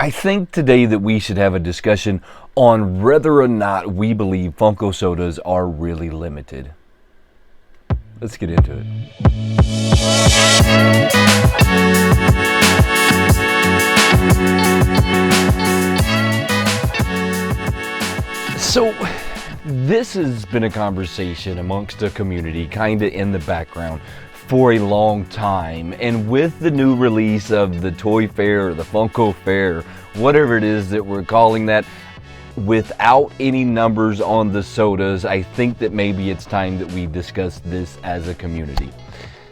I think today that we should have a discussion on whether or not we believe Funko sodas are really limited. Let's get into it. So, this has been a conversation amongst the community, kind of in the background, for a long time, and with the new release of the Toy Fair or the Funko Fair, whatever it is that we're calling that, without any numbers on the sodas, I think that maybe it's time that we discuss this as a community.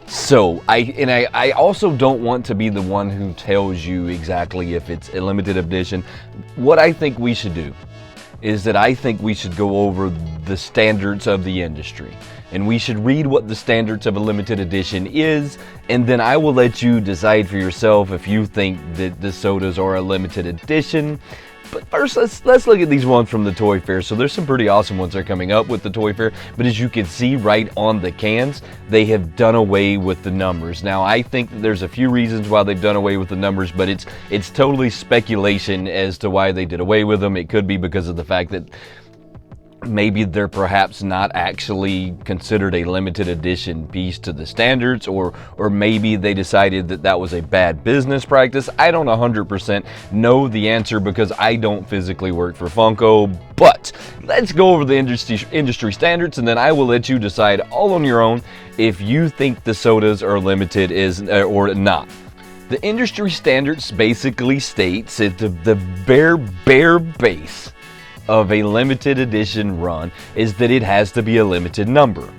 So, I also don't want to be the one who tells you exactly if it's a limited edition. What I think we should do is that I think we should go over the standards of the industry. And we should read what the standards of a limited edition is, and then I will let you decide for yourself if you think that the sodas are a limited edition. But first, let's look at these ones from the Toy Fair. So there's some pretty awesome ones that are coming up with the Toy Fair, but as you can see right on the cans, they have done away with the numbers. Now, I think that there's a few reasons why they've done away with the numbers, but it's totally speculation as to why they did away with them. It could be because of the fact that maybe they're perhaps not actually considered a limited edition piece to the standards, or maybe they decided that that was a bad business practice. I don't 100% know the answer because I don't physically work for Funko, but let's go over the industry standards, and then I will let you decide all on your own if you think the sodas are limited or not. The industry standards basically states that the bare base of a limited edition run is that it has to be a limited number.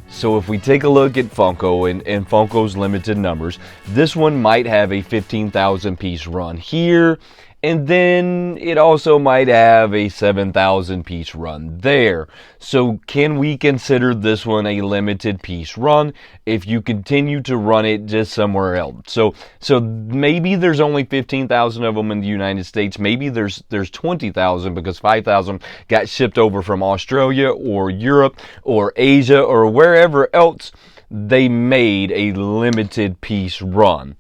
So if we take a look at Funko and Funko's limited numbers, this one might have a 15,000 piece run here, and then it also might have a 7,000 piece run there. So can we consider this one a limited piece run if you continue to run it just somewhere else? So maybe there's only 15,000 of them in the United States. Maybe there's 20,000 because 5,000 got shipped over from Australia or Europe or Asia or wherever else they made a limited piece run.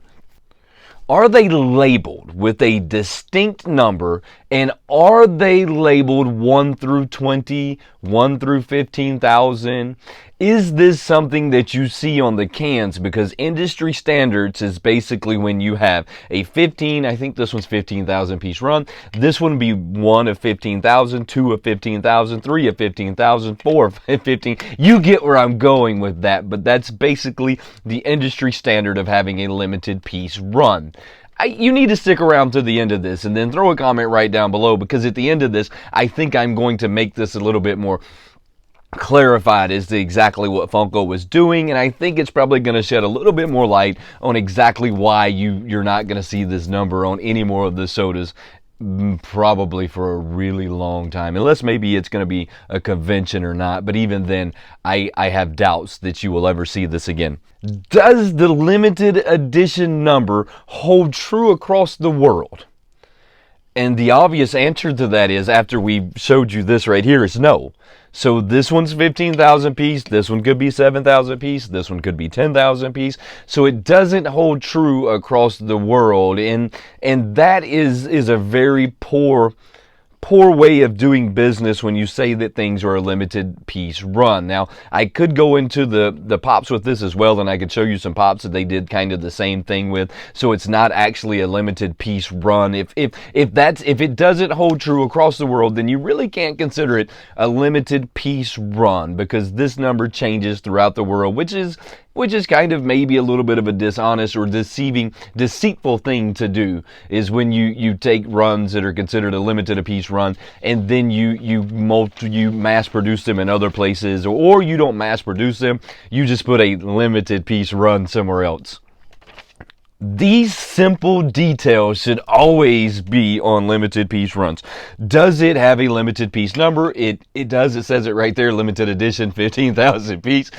Are they labeled with a distinct number, and are they labeled 1 through 20, 1 through 15,000? Is this something that you see on the cans? Because industry standards is basically when you have a 15, I think this one's 15,000 piece run. This one would be 1 of 15,000, 2 of 15,000, 3 of 15,000, 4 of 15. You get where I'm going with that, but that's basically the industry standard of having a limited piece run. You need to stick around to the end of this and then throw a comment right down below, because at the end of this, I think I'm going to make this a little bit more clarified as to exactly what Funko was doing, and I think it's probably going to shed a little bit more light on exactly why you're not going to see this number on any more of the sodas probably for a really long time, unless maybe it's going to be a convention or not. But even then, I have doubts that you will ever see this again. Does the limited edition number hold true across the world? And the obvious answer to that is, after we showed you this right here, is no. So this one's 15,000 piece, this one could be 7,000 piece, this one could be 10,000 piece. So it doesn't hold true across the world, and that is a very poor way of doing business when you say that things are a limited piece run. Now, I could go into the pops with this as well, and I could show you some pops that they did kind of the same thing with. So it's not actually a limited piece run. If it doesn't hold true across the world, then you really can't consider it a limited piece run, because this number changes throughout the world, which is kind of maybe a little bit of a dishonest or deceitful thing to do, is when you take runs that are considered a limited piece run, and then you mass produce them in other places, or you don't mass produce them, you just put a limited piece run somewhere else. These simple details should always be on limited piece runs. Does it have a limited piece number? It does. It says it right there, limited edition, 15,000 piece.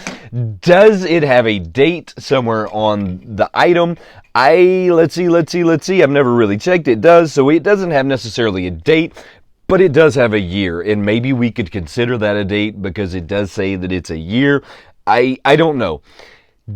Does it have a date somewhere on the item? Let's see. I've never really checked. It does. So it doesn't have necessarily a date, but it does have a year, and maybe we could consider that a date because it does say that it's a year. I don't know.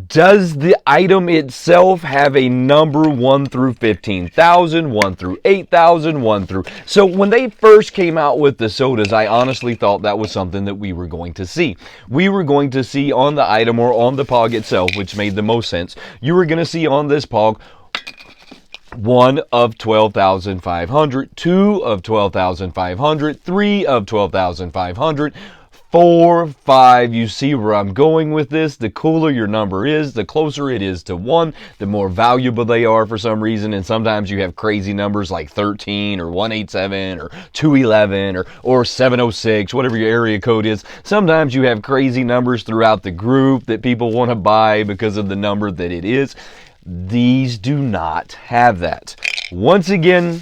Does the item itself have a number 1 through 15,000, 1 through 8,000, 1 through... So when they first came out with the sodas, I honestly thought that was something that we were going to see. We were going to see on the item or on the pog itself, which made the most sense. You were going to see on this pog 1 of 12,500, 2 of 12,500, 3 of 12,500, 4, 5, you see where I'm going with this. The cooler your number is, the closer it is to 1, the more valuable they are for some reason. And sometimes you have crazy numbers like 13 or 187 or 211 or 706, whatever your area code is. Sometimes you have crazy numbers throughout the group that people want to buy because of the number that it is. These do not have that. Once again,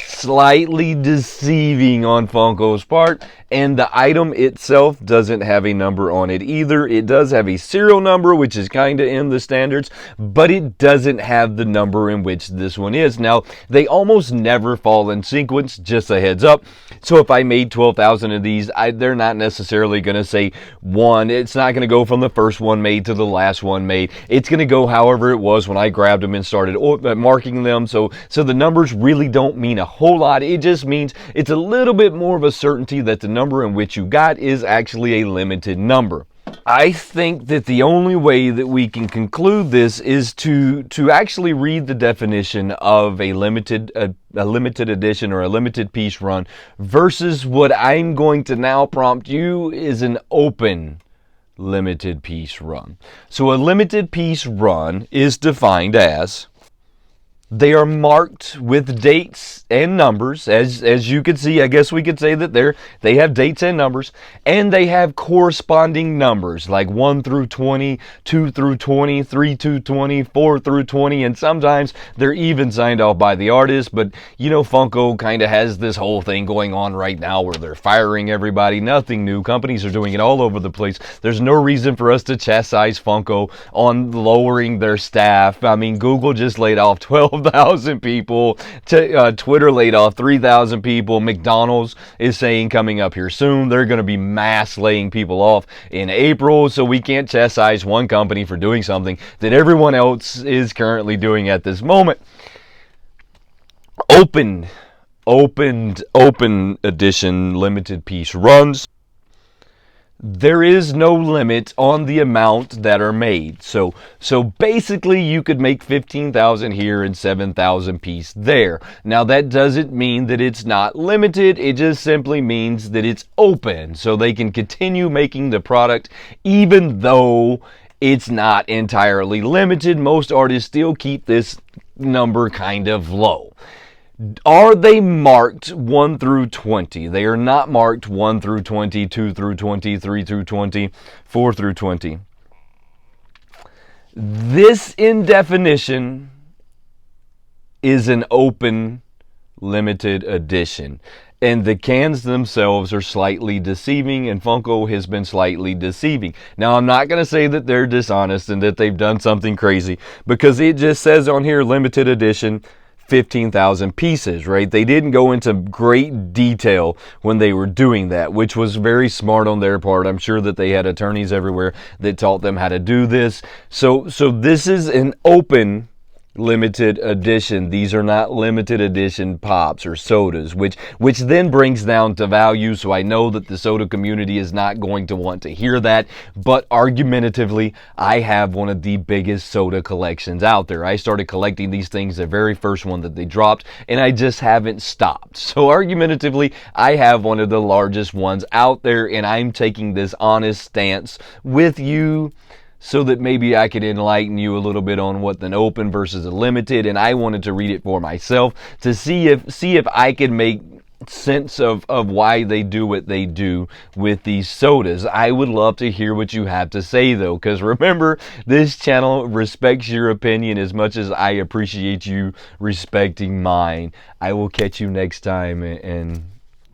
slightly deceiving on Funko's part, and the item itself doesn't have a number on it either. It does have a serial number, which is kind of in the standards, but it doesn't have the number in which this one is. Now, they almost never fall in sequence, just a heads up. So if I made 12,000 of these, they're not necessarily going to say 1. It's not going to go from the first one made to the last one made. It's going to go however it was when I grabbed them and started marking them. So the numbers really don't mean a whole lot. It just means it's a little bit more of a certainty that the number in which you got is actually a limited number. I think that the only way that we can conclude this is to actually read the definition of a limited edition or a limited piece run versus what I'm going to now prompt you is an open limited piece run. So a limited piece run is defined as they are marked with dates and numbers, as you can see. I guess we could say that they have dates and numbers, and they have corresponding numbers like 1 through 20, 2 through 20, 3 through 20, 4 through 20, and sometimes they're even signed off by the artist. But you know, Funko kind of has this whole thing going on right now where they're firing everybody. Nothing new. Companies are doing it all over the place. There's no reason for us to chastise Funko on lowering their staff. I mean, Google just laid off 12,000 people. Twitter laid off 3,000 people. McDonald's is saying coming up here soon they're going to be mass laying people off in April. So we can't chastise one company for doing something that everyone else is currently doing at this moment. Open edition limited piece runs. There is no limit on the amount that are made. So basically you could make 15,000 here and 7,000 piece there. Now that doesn't mean that it's not limited. It just simply means that it's open. So they can continue making the product even though it's not entirely limited. Most artists still keep this number kind of low. Are they marked 1 through 20? They are not marked 1 through 20, 2 through 20, 3 through 20, 4 through 20. This, in definition, is an open limited edition. And the cans themselves are slightly deceiving, and Funko has been slightly deceiving. Now, I'm not going to say that they're dishonest and that they've done something crazy, because it just says on here, limited edition, 15,000 pieces, right? They didn't go into great detail when they were doing that, which was very smart on their part. I'm sure that they had attorneys everywhere that taught them how to do this. So this is an open limited edition. These are not limited edition pops or sodas, which then brings down to value. So I know that the soda community is not going to want to hear that, but argumentatively, I have one of the biggest soda collections out there. I started collecting these things the very first one that they dropped, and I just haven't stopped. So argumentatively, I have one of the largest ones out there, and I'm taking this honest stance with you so that maybe I could enlighten you a little bit on what an open versus a limited, and I wanted to read it for myself to see if I could make sense of why they do what they do with these sodas. I would love to hear what you have to say though, because remember, this channel respects your opinion as much as I appreciate you respecting mine. I will catch you next time, and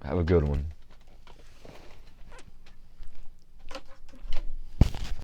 have a good one.